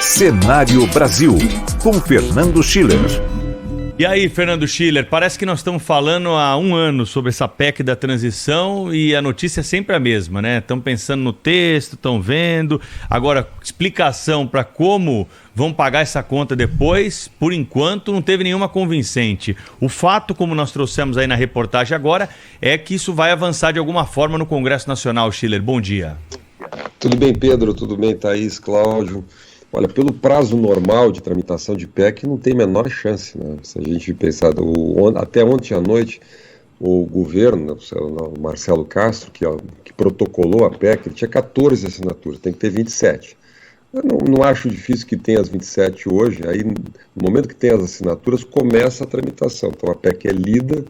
Cenário Brasil, com Fernando Schiller. E aí, Fernando Schiller, parece que nós estamos falando há um ano sobre essa PEC da transição e a notícia é sempre a mesma, né? Estão pensando no texto, estão vendo. Agora, explicação para como vão pagar essa conta depois, por enquanto, não teve nenhuma convincente. O fato, como nós trouxemos aí na reportagem agora, é que isso vai avançar de alguma forma no Congresso Nacional. Schiller, bom dia. Tudo bem, Pedro? Tudo bem, Thaís, Cláudio? Olha, pelo prazo normal de tramitação de PEC, não tem a menor chance, né? Se a gente pensar, até ontem à noite, o governo, o Marcelo Castro, que protocolou a PEC, ele tinha 14 assinaturas, tem que ter 27. Eu não acho difícil que tenha as 27 hoje, aí no momento que tem as assinaturas, começa a tramitação. Então a PEC é lida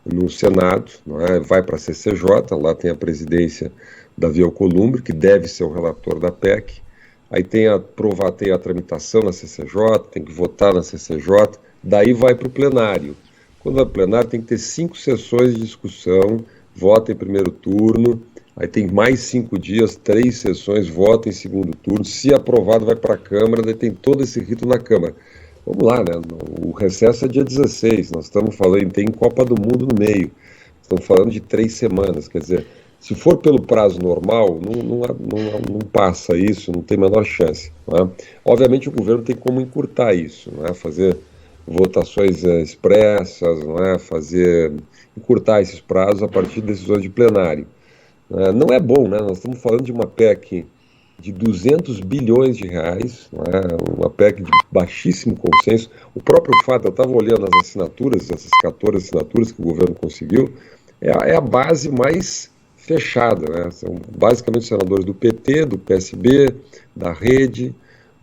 no Senado, não é? Vai para a CCJ, lá tem a presidência Davi Alcolumbre, que deve ser o relator da PEC. Aí tem a tramitação na CCJ, tem que votar na CCJ, daí vai para o plenário. Quando vai para o plenário tem que ter 5 sessões de discussão, vota em primeiro turno, aí tem mais 5 dias, 3 sessões, vota em segundo turno, se aprovado vai para a Câmara, daí tem todo esse rito na Câmara. Vamos lá, né? O recesso é dia 16, nós estamos falando, tem Copa do Mundo no meio, estamos falando de 3 semanas, quer dizer... Se for pelo prazo normal, não passa isso, não tem a menor chance. Não é? Obviamente o governo tem como encurtar isso, não é? Fazer votações expressas, não é? Encurtar esses prazos a partir de decisões de plenário. Não é bom, né? Nós estamos falando de uma PEC de 200 bilhões de reais, não é? Uma PEC de baixíssimo consenso. O próprio fato, eu estava olhando as assinaturas, essas 14 assinaturas que o governo conseguiu, é a base mais... fechada, né? São basicamente senadores do PT, do PSB, da Rede,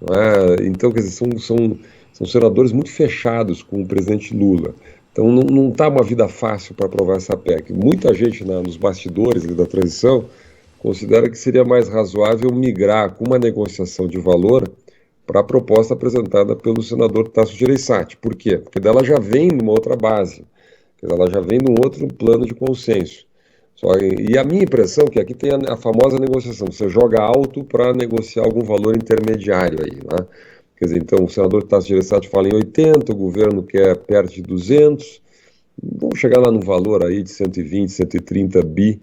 não é? Então, quer dizer, são senadores muito fechados com o presidente Lula. Então, não está uma vida fácil para aprovar essa PEC. Muita gente nos bastidores da transição considera que seria mais razoável migrar com uma negociação de valor para a proposta apresentada pelo senador Tasso Gereissati. Por quê? Porque dela já vem numa outra base, ela já vem num outro plano de consenso. E a minha impressão é que aqui tem a famosa negociação, você joga alto para negociar algum valor intermediário aí, né? Quer dizer, então o senador Tasso Gereissati fala em 80, o governo quer perto de 200, vamos chegar lá no valor aí de 120, 130 bi,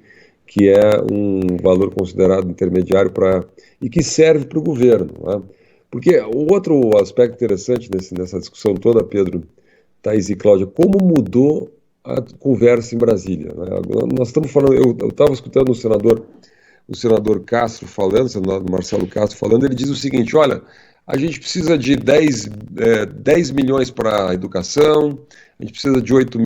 que é um valor considerado intermediário e que serve para o governo, né? Porque o outro aspecto interessante nessa discussão toda, Pedro, Thaís e Cláudia, como mudou a conversa em Brasília, né? Nós estamos falando, eu estava escutando o senador Castro falando, o senador Marcelo Castro falando, ele diz o seguinte: olha, a gente precisa de 10 milhões para a educação, a gente precisa de 8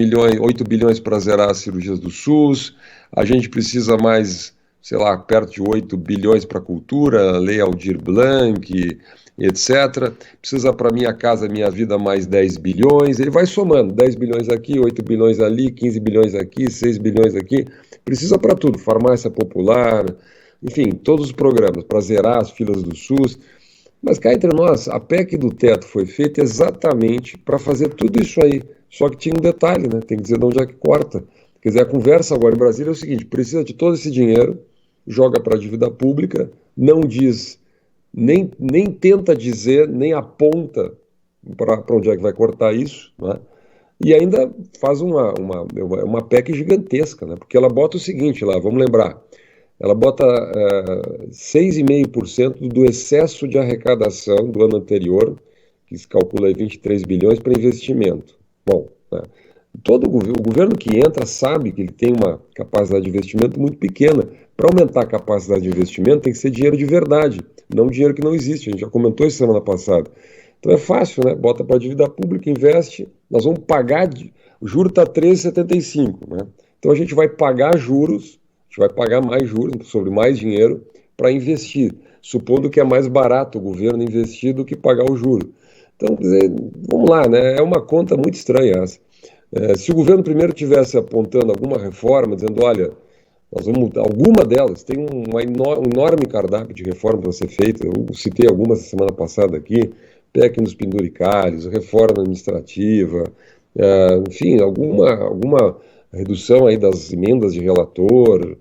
bilhões para zerar as cirurgias do SUS, a gente precisa mais, sei lá, perto de 8 bilhões para a cultura, Lei Aldir Blanc, etc. Precisa para Minha Casa Minha Vida mais 10 bilhões, ele vai somando, 10 bilhões aqui, 8 bilhões ali, 15 bilhões aqui, 6 bilhões aqui, precisa para tudo, farmácia popular, enfim, todos os programas, para zerar as filas do SUS. Mas cá entre nós, a PEC do teto foi feita exatamente para fazer tudo isso aí, só que tinha um detalhe, né? Tem que dizer de onde é que corta. Quer dizer, a conversa agora em Brasília é o seguinte: precisa de todo esse dinheiro, joga para a dívida pública, não diz... Nem tenta dizer, nem aponta para onde é que vai cortar isso, né? E ainda faz uma PEC gigantesca, né? Porque ela bota o seguinte lá, vamos lembrar, ela bota 6,5% do excesso de arrecadação do ano anterior, que se calcula aí 23 bilhões, para investimento. Bom, né? O governo que entra sabe que ele tem uma capacidade de investimento muito pequena. Para aumentar a capacidade de investimento tem que ser dinheiro de verdade, não dinheiro que não existe. A gente já comentou isso semana passada. Então é fácil, né? Bota para a dívida pública, investe, nós vamos pagar, o juro está 13,75, né? Então a gente vai pagar juros, a gente vai pagar mais juros, sobre mais dinheiro, para investir, supondo que é mais barato o governo investir do que pagar o juro. Então, quer dizer, vamos lá, né? É uma conta muito estranha essa. Se o governo primeiro tivesse apontando alguma reforma, dizendo, olha, nós vamos, alguma delas, tem um enorme cardápio de reformas para ser feita, eu citei algumas semana passada aqui, PEC nos penduricalhos, reforma administrativa, enfim, alguma redução aí das emendas de relator.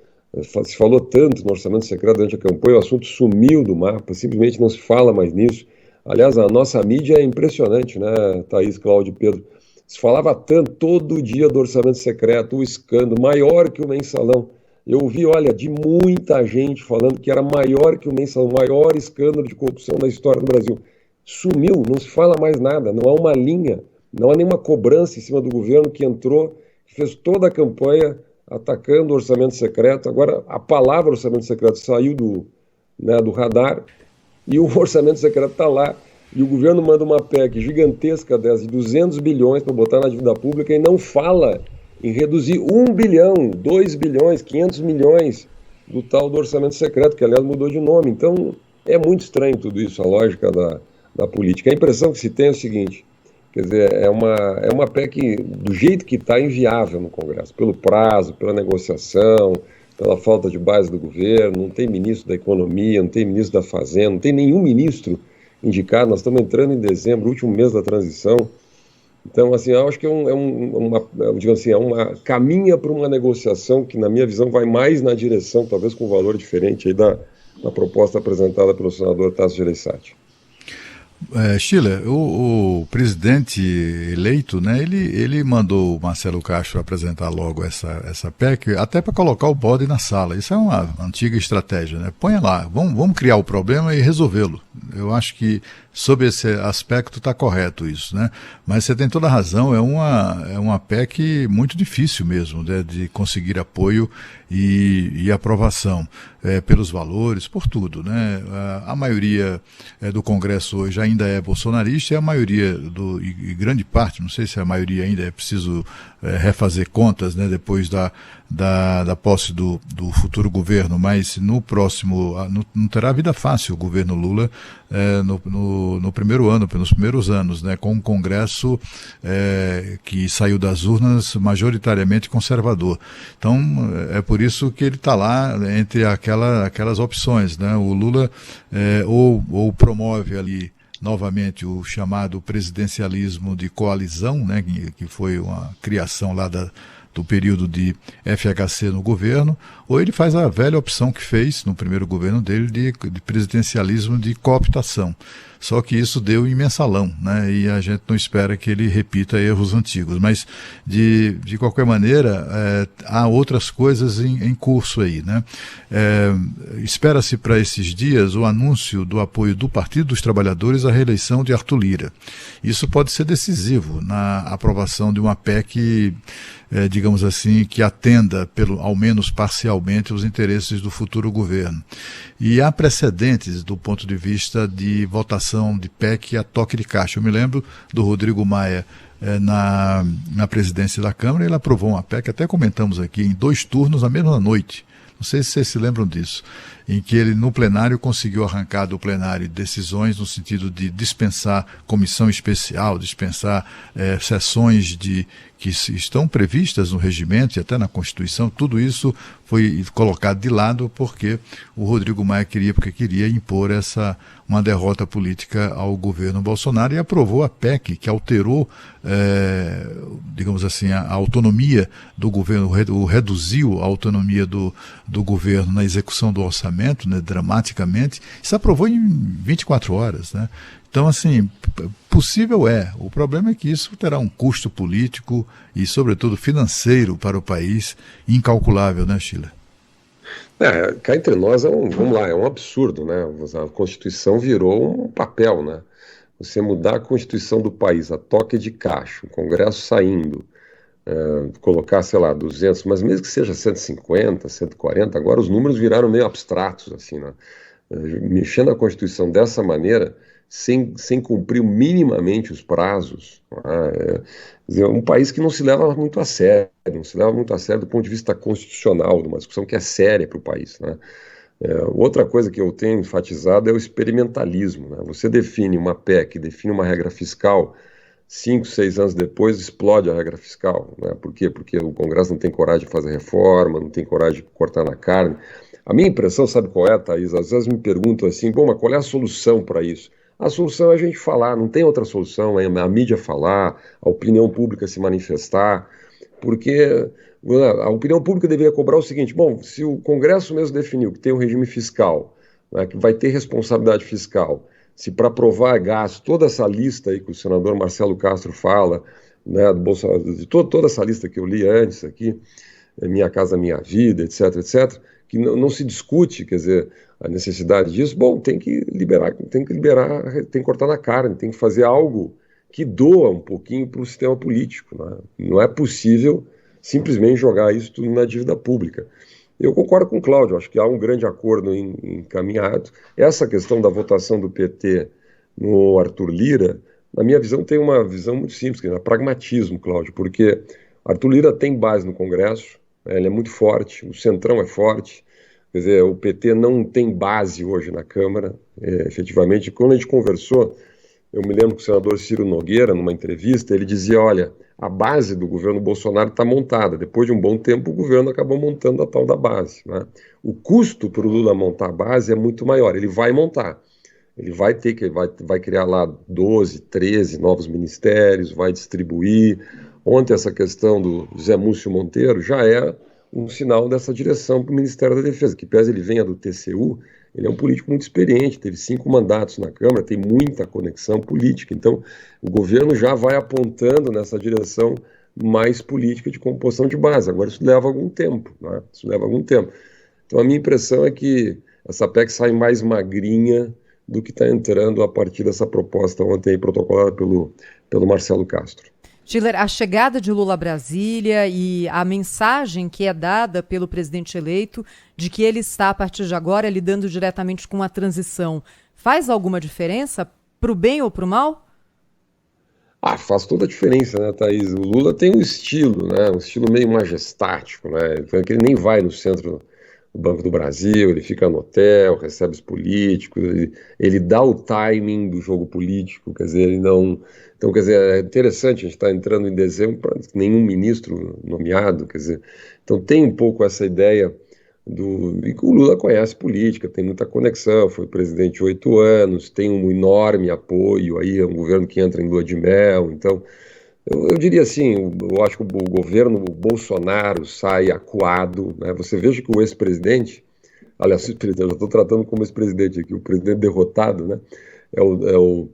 Se falou tanto no orçamento secreto durante a campanha, o assunto sumiu do mapa, simplesmente não se fala mais nisso. Aliás, a nossa mídia é impressionante, né, Thaís, Cláudio e Pedro? Se falava tanto, todo dia do orçamento secreto, o escândalo, maior que o mensalão. Eu ouvi, olha, de muita gente falando que era maior que o mensalão, o maior escândalo de corrupção da história do Brasil. Sumiu, não se fala mais nada, não há uma linha, não há nenhuma cobrança em cima do governo que entrou, que fez toda a campanha atacando o orçamento secreto. Agora, a palavra orçamento secreto saiu do radar e o orçamento secreto está lá. E o governo manda uma PEC gigantesca dessa, de 200 bilhões para botar na dívida pública e não fala em reduzir 1 bilhão, 2 bilhões, 500 milhões do tal do orçamento secreto, que aliás mudou de nome. Então é muito estranho tudo isso, a lógica da política. A impressão que se tem é o seguinte, quer dizer, é uma PEC do jeito que está inviável no Congresso, pelo prazo, pela negociação, pela falta de base do governo, não tem ministro da Economia, não tem ministro da Fazenda, não tem nenhum ministro indicado. Nós estamos entrando em dezembro, último mês da transição. Então, assim, eu acho que caminha para uma negociação que, na minha visão, vai mais na direção, talvez com um valor diferente aí da proposta apresentada pelo senador Tasso Gereissati. Schiller, o presidente eleito, né, ele mandou o Marcelo Castro apresentar logo essa PEC, até para colocar o bode na sala. Isso é uma antiga estratégia, né? Ponha lá, vamos criar o problema e resolvê-lo. Eu acho que, sob esse aspecto, está correto isso, né? Mas você tem toda a razão, é uma PEC muito difícil mesmo, né, de conseguir apoio e aprovação, pelos valores, por tudo, né? A maioria do Congresso hoje ainda é bolsonarista e a maioria, e grande parte, não sei se a maioria ainda é preciso refazer contas, né, depois da posse do futuro governo, mas no próximo, não terá vida fácil o governo Lula no primeiro ano, nos primeiros anos, né, com um Congresso que saiu das urnas majoritariamente conservador. Então, é por isso que ele está lá entre aquelas opções, né? O Lula ou promove ali novamente o chamado presidencialismo de coalizão, né, que foi uma criação lá do período de FHC no governo, ou ele faz a velha opção que fez no primeiro governo dele de presidencialismo de cooptação. Só que isso deu em mensalão, né? E a gente não espera que ele repita erros antigos. Mas, de qualquer maneira, há outras coisas em curso aí, né? Espera-se para esses dias o anúncio do apoio do Partido dos Trabalhadores à reeleição de Arthur Lira. Isso pode ser decisivo na aprovação de uma PEC, digamos assim, que atenda, ao menos parcialmente, os interesses do futuro governo. E há precedentes do ponto de vista de votação de PEC a toque de caixa. Eu me lembro do Rodrigo Maia na presidência da Câmara. Ele aprovou uma PEC, até comentamos aqui, em 2 turnos na mesma noite. Não sei se vocês se lembram disso, em que ele no plenário conseguiu arrancar do plenário decisões no sentido de dispensar comissão especial, dispensar sessões que estão previstas no regimento e até na Constituição. Tudo isso foi colocado de lado porque o Rodrigo Maia queria impor uma derrota política ao governo Bolsonaro e aprovou a PEC, que alterou, digamos assim, a autonomia do governo, reduziu a autonomia do governo na execução do orçamento, né, dramaticamente. Isso aprovou em 24 horas, né? Então, assim, possível é. O problema é que isso terá um custo político e, sobretudo, financeiro para o país incalculável, né, Schiller? Cá entre nós, vamos lá, é um absurdo, né? A Constituição virou um papel, né? Você mudar a Constituição do país a toque de caixa, o Congresso saindo, colocar, sei lá, 200, mas mesmo que seja 150, 140, agora os números viraram meio abstratos, assim, né? Mexendo a Constituição dessa maneira, sem cumprir minimamente os prazos, um país que não se leva muito a sério, do ponto de vista constitucional, de uma discussão que é séria para o país, né? Outra coisa que eu tenho enfatizado é o experimentalismo, né? Você define uma PEC, define uma regra fiscal, 5, 6 anos depois explode a regra fiscal, né? Por quê? Porque o Congresso não tem coragem de fazer reforma, não tem coragem de cortar na carne. A minha impressão, sabe qual é, Thaís? Às vezes me perguntam assim, mas qual é a solução para isso? A solução é a gente falar, não tem outra solução, é a mídia falar, a opinião pública se manifestar, porque a opinião pública deveria cobrar o seguinte: bom, se o Congresso mesmo definiu que tem um regime fiscal, né, que vai ter responsabilidade fiscal, se para aprovar gasto, toda essa lista aí que o senador Marcelo Castro fala, né, do Bolsonaro, de toda essa lista que eu li antes aqui, Minha Casa Minha Vida, etc, etc, que não se discute, quer dizer, a necessidade disso, bom, tem que liberar, tem que cortar na carne, tem que fazer algo que doa um pouquinho para o sistema político, né? Não é possível simplesmente jogar isso tudo na dívida pública. Eu concordo com o Cláudio, acho que há um grande acordo encaminhado. Essa questão da votação do PT no Arthur Lira, na minha visão, tem uma visão muito simples, que é pragmatismo, Cláudio, porque Arthur Lira tem base no Congresso, né, ele é muito forte, o Centrão é forte, quer dizer, o PT não tem base hoje na Câmara, efetivamente. Quando a gente conversou, eu me lembro que o senador Ciro Nogueira, numa entrevista, ele dizia, olha, a base do governo Bolsonaro está montada. Depois de um bom tempo, o governo acabou montando a tal da base, né? O custo para o Lula montar a base é muito maior. Ele vai montar. Ele vai ter que vai criar lá 12, 13 novos ministérios, vai distribuir. Ontem essa questão do Zé Múcio Monteiro já é um sinal dessa direção para o Ministério da Defesa, que pese ele venha do TCU, ele é um político muito experiente, teve 5 mandatos na Câmara, tem muita conexão política. Então, o governo já vai apontando nessa direção mais política de composição de base. Agora, isso leva algum tempo, né? Isso leva algum tempo. Então, a minha impressão é que essa PEC sai mais magrinha do que está entrando a partir dessa proposta ontem aí, protocolada pelo Marcelo Castro. Schiller, a chegada de Lula a Brasília e a mensagem que é dada pelo presidente eleito de que ele está, a partir de agora, lidando diretamente com a transição, faz alguma diferença para o bem ou para o mal? Faz toda a diferença, né, Thaís? O Lula tem um estilo, né, um estilo meio majestático, né, que ele nem vai no centro do Banco do Brasil, ele fica no hotel, recebe os políticos, ele dá o timing do jogo político, quer dizer, ele não... Então, quer dizer, é interessante, a gente está entrando em dezembro, para nenhum ministro nomeado, quer dizer, então tem um pouco essa ideia e que o Lula conhece política, tem muita conexão, foi presidente 8 anos, tem um enorme apoio, aí é um governo que entra em lua de mel, então, eu diria assim, eu acho que o governo Bolsonaro sai acuado, né? Você veja que o ex-presidente, aliás, eu já estou tratando como ex-presidente aqui, o presidente derrotado, né? É o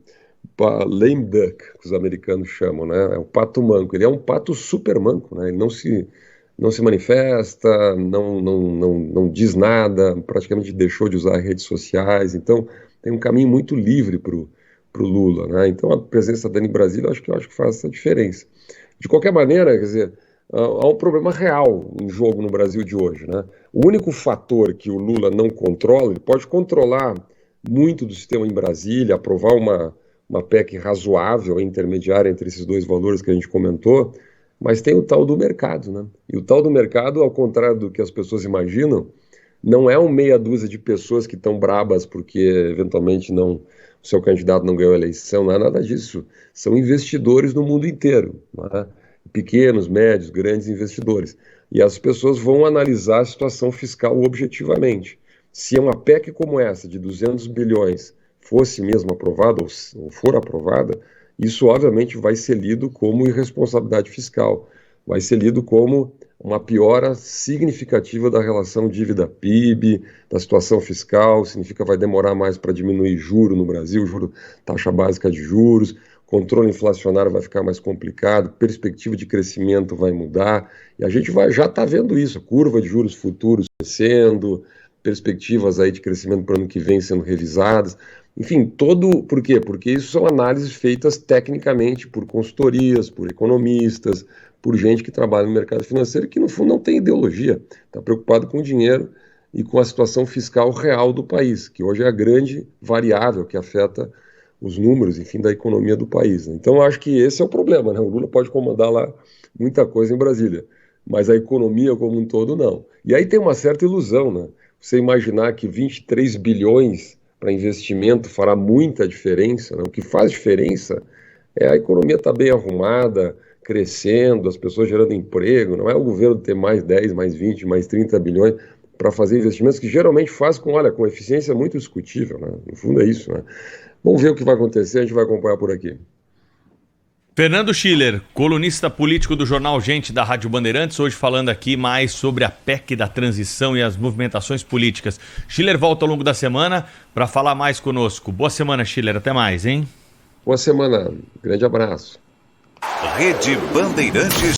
lame duck, que os americanos chamam, né? É o pato manco. Ele é um pato super manco, né? Ele não se manifesta, não diz nada, praticamente deixou de usar redes sociais. Então, tem um caminho muito livre para o Lula, né? Então, a presença dele em Brasília, eu acho que faz essa diferença. De qualquer maneira, quer dizer, há um problema real em jogo no Brasil de hoje, né? O único fator que o Lula não controla, ele pode controlar muito do sistema em Brasília, aprovar uma PEC razoável, intermediária entre esses dois valores que a gente comentou, mas tem o tal do mercado, né? E o tal do mercado, ao contrário do que as pessoas imaginam, não é meia dúzia de pessoas que estão brabas porque eventualmente o seu candidato não ganhou a eleição, não é nada disso. São investidores no mundo inteiro, né? Pequenos, médios, grandes investidores. E as pessoas vão analisar a situação fiscal objetivamente. Se uma PEC como essa, de 200 bilhões, fosse mesmo aprovada ou for aprovada, isso obviamente vai ser lido como irresponsabilidade fiscal, vai ser lido como uma piora significativa da relação dívida-PIB, da situação fiscal, significa vai demorar mais para diminuir juro no Brasil, taxa básica de juros, controle inflacionário vai ficar mais complicado, perspectiva de crescimento vai mudar, e a gente já está vendo isso, curva de juros futuros crescendo, perspectivas aí de crescimento para o ano que vem sendo revisadas. Enfim, por quê? Porque isso são análises feitas tecnicamente por consultorias, por economistas, por gente que trabalha no mercado financeiro que, no fundo, não tem ideologia, está preocupado com o dinheiro e com a situação fiscal real do país, que hoje é a grande variável que afeta os números, enfim, da economia do país, né? Então, acho que esse é o problema, né? O Lula pode comandar lá muita coisa em Brasília, mas a economia como um todo, não. E aí tem uma certa ilusão, né? Você imaginar que 23 bilhões para investimento fará muita diferença, né? O que faz diferença é a economia estar bem arrumada, crescendo, as pessoas gerando emprego, não é o governo ter mais 10, mais 20, mais 30 bilhões para fazer investimentos que geralmente faz com eficiência muito discutível, né? No fundo é isso, né? Vamos ver o que vai acontecer, a gente vai acompanhar por aqui. Fernando Schiller, colunista político do jornal Gente da Rádio Bandeirantes, hoje falando aqui mais sobre a PEC da transição e as movimentações políticas. Schiller volta ao longo da semana para falar mais conosco. Boa semana, Schiller. Até mais, hein? Boa semana. Grande abraço. Rede Bandeirantes